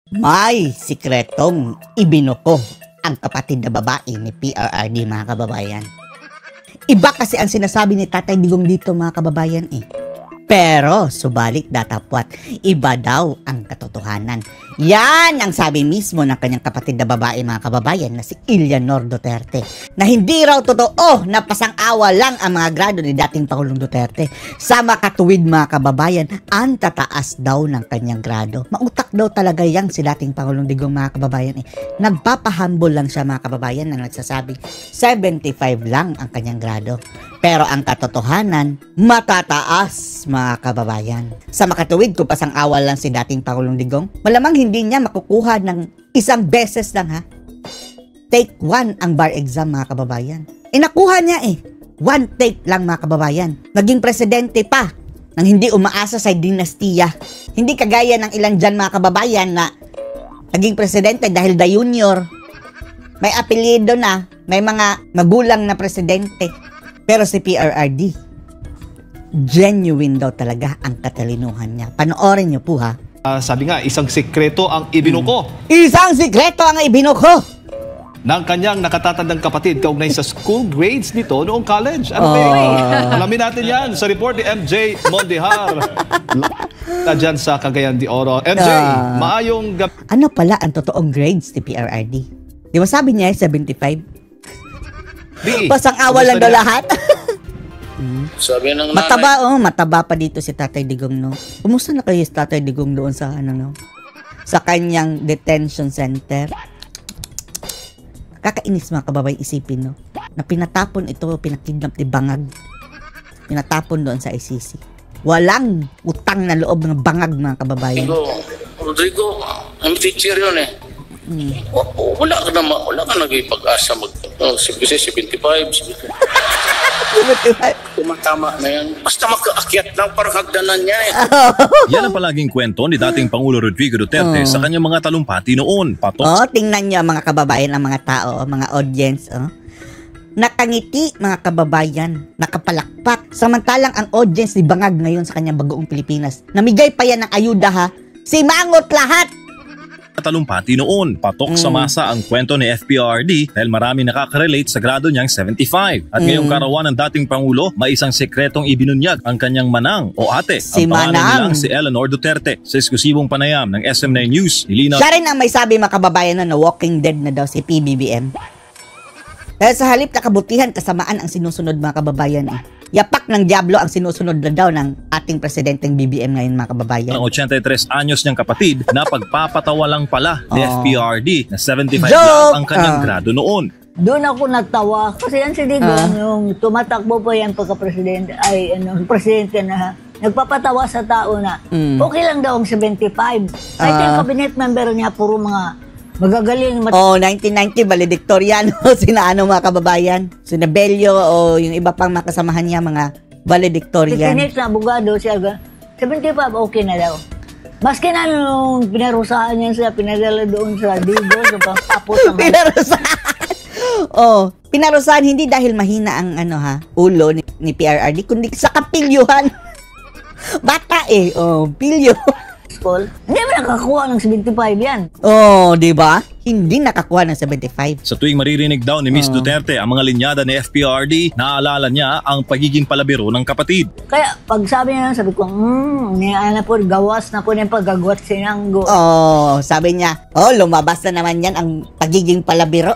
May sikretong ibinuko ang kapatid na babae ni PRRD, mga kababayan. Iba kasi ang sinasabi ni Tatay Digong dito, mga kababayan eh. Pero, subalit datapwat, iba daw ang katotohanan. Yan ang sabi mismo ng kanyang kapatid na babae, mga kababayan, na si Eleanor Duterte. Na hindi raw totoo na pasang-awa lang ang mga grado ni dating Pangulong Duterte. Sa makatuwid, mga kababayan, ang tataas daw ng kanyang grado. Mautak daw talaga yang si dating Pangulong Digong, mga kababayan eh. Nagpapahambol lang siya, mga kababayan, na nagsasabing 75 lang ang kanyang grado. Pero ang katotohanan, matataas, mga kababayan. Sa makatuwid, kung pasang-awa lang si dating Pangulong Digong, malamang hindi niya makukuha ng isang beses lang, ha? Take 1 ang bar exam, mga kababayan. Nakuha niya eh. 1 take lang, mga kababayan. Naging presidente pa nang hindi umaasa sa dinastiya. Hindi kagaya ng ilan dyan, mga kababayan, na naging presidente dahil the junior. May apelyido na, may mga magulang na presidente. Pero si PRRD, genuine daw talaga ang katalinuhan niya. Panoorin niyo po, ha. Sabi nga, isang sikreto ang ibinuko. Isang sikreto ang ibinuko ng kanyang nakatatandang kapatid kaugnay sa school grades nito noong college. Ano ba yun? Alamin natin yan sa report ni MJ Mondihar. Dyan sa Cagayan de Oro. MJ, maayong gabi. Ano pala ang totoong grades ni PRRD? Di ba sabi niya 75? Pasang-awa lang daw lahat. Sabi ng nanay. Mataba pa dito si Tatay Digong, no? Kumusta na kayo si Tatay Digong doon sa no? Sa kanyang detention center? Kakainis, mga kababay, isipin, no? Na pinatapon ito, pinakidnap ni Bangag. Pinatapon doon sa ICC. Walang utang na loob ng Bangag, mga kababayan. Rodrigo, ang teacher yun eh. Wala ka nag-ipag-asa kasi 75. Tumatama na yan. Basta makaakyat lang, parang hagdanan niya eh. Yan ang palaging kwento ni dating Pangulo Rodrigo Duterte sa kanyang mga talumpati noon. Patok. Tingnan niyo, mga kababayan, ang mga tao, mga audience, nakangiti, mga kababayan, nakapalakpak. Samantalang ang audience ni Bangag ngayon sa kanyang bagoong Pilipinas, namigay pa yan ng ayuda, ha. Simangot lahat. Talumpati noon. Patok sa masa ang kwento ni FPRD dahil marami nakaka-relate sa grado niyang 75. At ngayong karawan ng dating Pangulo, may isang sekretong ibinunyag ang kanyang manang o ate. Si ang pangalan Manang. nilang si Eleanor Duterte. Sa eksklusibong panayam ng SM9 News, ilinaw. Siya rin ang may sabi, mga kababayan, na walking dead na daw si PBBM. Dahil sa halip na kabutihan, kasamaan ang sinusunod, mga kababayan eh. Yapak ng Diablo ang sinusunod na daw ng ating presidenteng BBM ngayon, mga kababayan. Ang 83 anyos niyang kapatid na pagpapatawa lang pala ni FPRD na 75 Joke! lang ang kanyang grado noon. Doon ako nagtawa kasi yan si Digong yung tumatakbo po yan pagka-presidente presidente na nagpapatawa sa tao na okay lang daw ang 75. I think cabinet member niya puro mga magagaling. 1990, valedictoriano, sina mga kababayan. Sina Bello o yung iba pang makasamahan niya, mga valedictorian. Tinik na abogado siya, 75 okay na daw. Maski na nung pinarusahan niya siya, pinadala doon sa Digo, sa pangtapos ng Pinarusahan! Pinarusahan hindi dahil mahina ang ulo ni PRRD, kundi sa kapilyuhan. Bata eh, pilyo. School. Hindi ba nakakuha ng 75 yan? Di ba? Hindi nakakuha ng 75. Sa tuwing maririnig daw ni Miss Duterte ang mga linyada ni FPRD, naaalala niya ang pagiging palabiro ng kapatid. Kaya pag sabi niya, sabi ko, niya po, gawas na po niya paggagwat sinanggo. Sabi niya, lumabas na naman yan ang pagiging palabiro.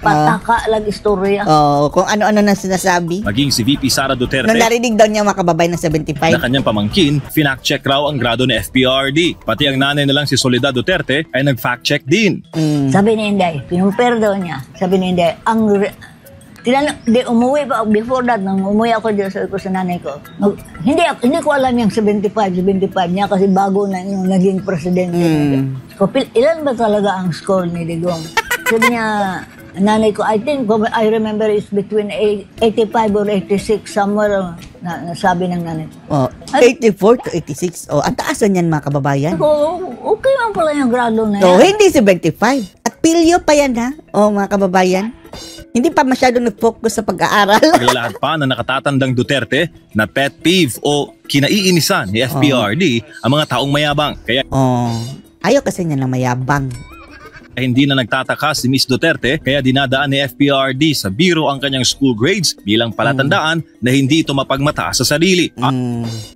Pataka lang istorya. Kung ano-ano na sinasabi. Maging si VP Sara Duterte, nung narinig daw niya mga kababayan ng 75. na kanyang pamangkin, finact-check raw ang grado ni FPRD. Pati ang nanay nilang si Soledad Duterte ay nag-fact-check din. Sabi ni Inday, pinumpir daw niya. Sabi ni Inday, umuwi pa, before that, nang umuwi ako dito sa nanay ko, hindi ko alam yung 75 niya kasi bago na yung naging presidente. So, ilan ba talaga ang score ni Digong? Sabi niya, nanay ko, I think, I remember it's between 85 or 86, somewhere na sabi ng nanay. 84 to 86. Ang taasan yan, mga kababayan. Okay lang pala yung grado na yan. Hindi 75. At pilyo pa yan, ha? Mga kababayan. Hindi pa masyadong nag-focus sa pag-aaral. Paglalahat pa na nakatatandang Duterte na pet peeve o kinaiinisan ni FPRD ang mga taong mayabang. Kaya Ayaw kasi niya na mayabang. Hindi na nagtataka si Miss Duterte kaya dinadaan ni FPRD sa biro ang kanyang school grades bilang palatandaan na hindi ito mapagmataas sa sarili.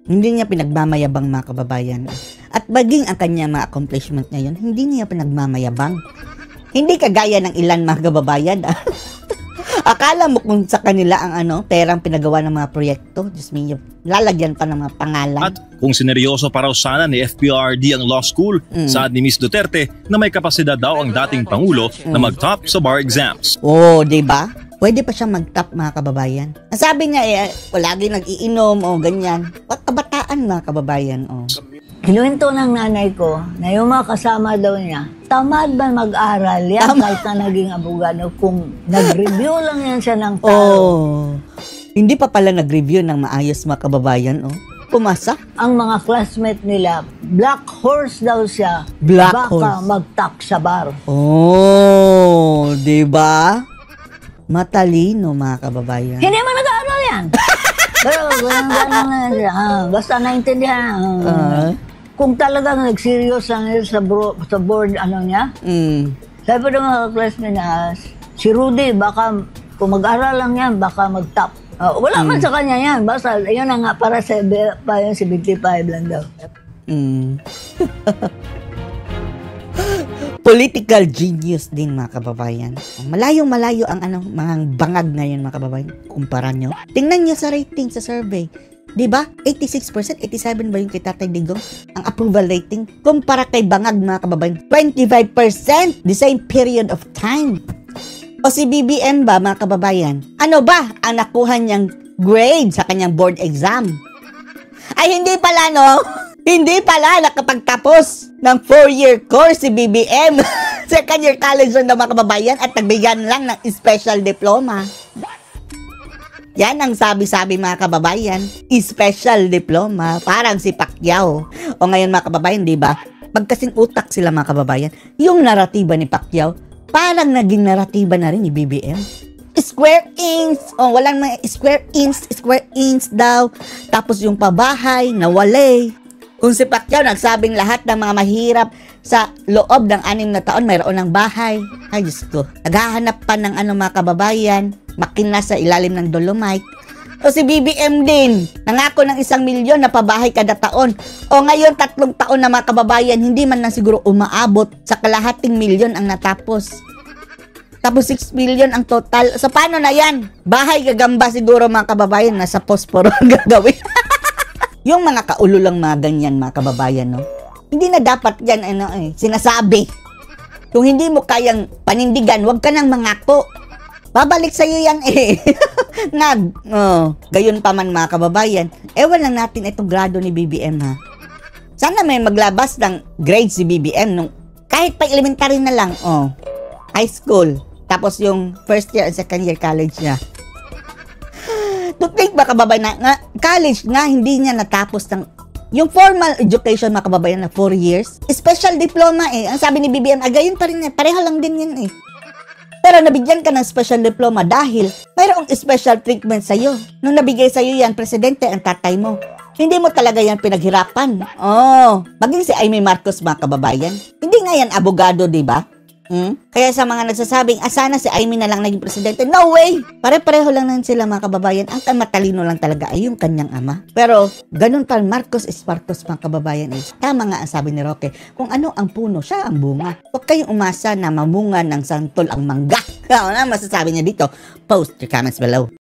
Hindi niya pinagmamayabang mga kababayan. At baging ang kanya mga accomplishment ngayon, hindi niya pinagmamayabang. Hindi kagaya ng ilan mga kababayan. Akala mo kung sa kanila ang perang pinagawa ng mga proyekto, Diyos mio, lalagyan pa ng mga pangalan. At kung sineryoso pa raw sana ni FPRD ang law school, saad ni Miss Duterte na may kapasidad daw ang dating Pangulo na mag-top sa bar exams. Oh, di ba? Pwede pa siyang mag-top mga kababayan. Ang sabi niya lagi nag-iinom o ganyan. Kabataan mga kababayan. Kinuwento ng nanay ko na yung mga kasama daw niya, tamad ba mag-aral yan kahit na naging abogado kung nag-review lang yan siya ng tao. Hindi pa pala nag-review ng maayos mga kababayan. Pumasa. Ang mga classmate nila, black horse daw siya. Black baka horse. mag-top sa bar. Di ba? Matalino mga kababayan. Hindi man nag-aaral yan. Pero ganun na siya. Basta naintindihan. Kung talagang nag-serious lang sa board, niya, sabi pa ng mga classmate na, si Rudy, baka, kung mag-aral lang yan, baka mag-top. Wala man sa kanya yan. Basta, yun na nga, para sa 75 lang daw. Political genius din mga kababayan. Malayo-malayo ang mga bangag ngayon mga kababayan. Kumpara nyo. Tingnan nyo sa rating sa survey. Diba? 86%, 87 ba yung kay Tatay Digong? Ang approval rating. Kumpara kay bangag mga kababayan. 25% the same period of time. O si BBM ba mga kababayan? Ano ba ang nakuha niyang grade sa kanyang board exam? Ay hindi pala Hindi pala nakapagtapos ng 4-year course si BBM. Second year college lang mga kababayan at nagbigyan lang ng special diploma. Yan ang sabi-sabi mga kababayan. Special diploma. Parang si Pacquiao. O ngayon mga kababayan, di ba? Pagkasing utak sila mga kababayan, yung naratiba ni Pacquiao, parang naging naratiba na rin ni BBM. Square inch. O walang mga square inch daw. Tapos yung pabahay, nawalay. Kung si Pacquiao nagsabing lahat ng mga mahirap sa loob ng 6 na taon mayroon ng bahay. Ay Diyos ko. Naghahanap pa ng mga kababayan, makina sa ilalim ng dolomite. O si BBM din, nangako ng 1 milyon na pabahay kada taon. O ngayon 3 taon na mga kababayan, hindi man lang siguro umaabot sa kalahating milyon ang natapos. Tapos 6 million ang total. So paano na yan? Bahay gagamba siguro mga kababayan, nasa posporo ang gagawin. Yung mga kaulo lang mga ganyan mga kababayan, hindi na dapat yan sinasabi. Kung hindi mo kayang panindigan, huwag ka nang mangako. Babalik sa'yo yan gayon pa man mga kababayan. Ewan lang natin itong grado ni BBM ha. Sana may maglabas ng grade si BBM kahit pa elementary na lang. High school. Tapos yung first year and second year college niya. To think ba kababayan na college nga hindi niya natapos ng yung formal education mga kababayan na 4 years. Special diploma Ang sabi ni BBM, gayon pa rin pareha lang din yan Pero nabigyan ka ng special diploma dahil mayroong special treatment sa'yo. Nung nabigay sa'yo yan, presidente ang tatay mo. Hindi mo talaga yan pinaghirapan. Maging si Amy Marcos mga kababayan. Hindi nga yan abogado, di ba? Kaya sa mga nagsasabing, sana si Amy na lang naging presidente. No way! Pare-pareho lang na sila mga kababayan. Ang matalino lang talaga ay yung kanyang ama. Pero, ganun pa, Marcos Espartos mga kababayan. Tama nga ang sabi ni Roque, kung ano ang puno, siya ang bunga. Huwag kayong umasa na mamunga ng santol ang mangga. Ano na masasabi niya dito? Post your comments below.